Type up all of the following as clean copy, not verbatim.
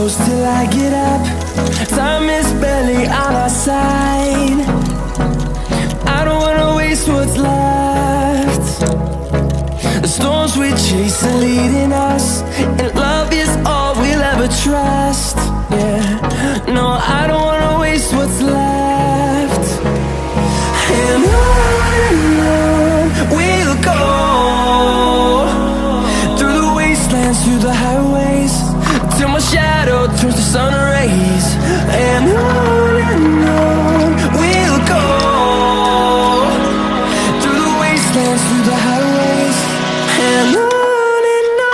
close till I get up. Time is barely on our side. I don't wanna waste what's left. The storms we chase are leading us, and love is all we'll ever trust. Yeah, no, I don't wanna waste what's left. And on we'll go, through the wastelands, through the highways, till my shadow turns to sun rays. And on we'll go, through the wastelands, through the highways, and on we'll go.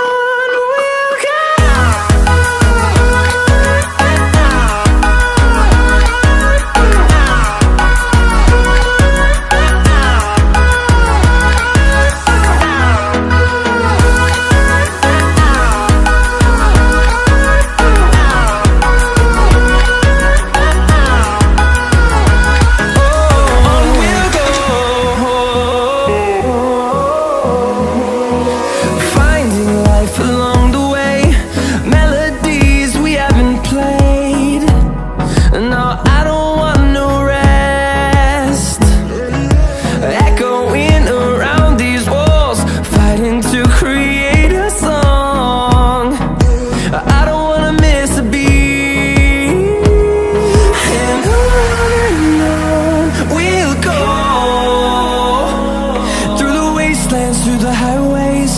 Through the highways,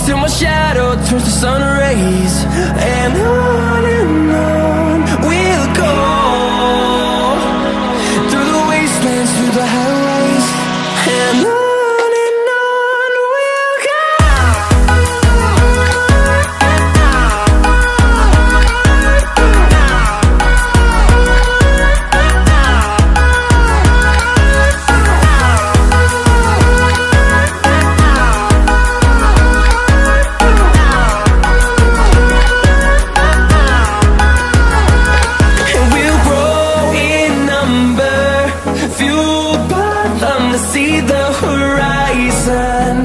till my shadow turns to sun rays. And on we'll go, through the wastelands, through the highways, and on we'll go. See the horizon,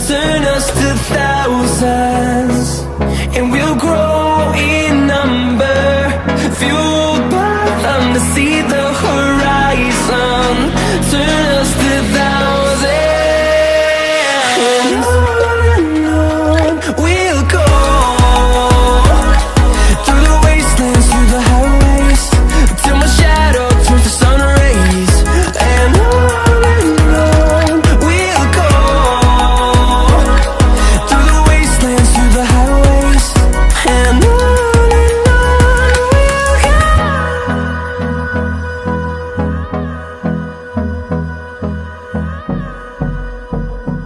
turn us to thousands, and we'll grow in number, fueled by them to see the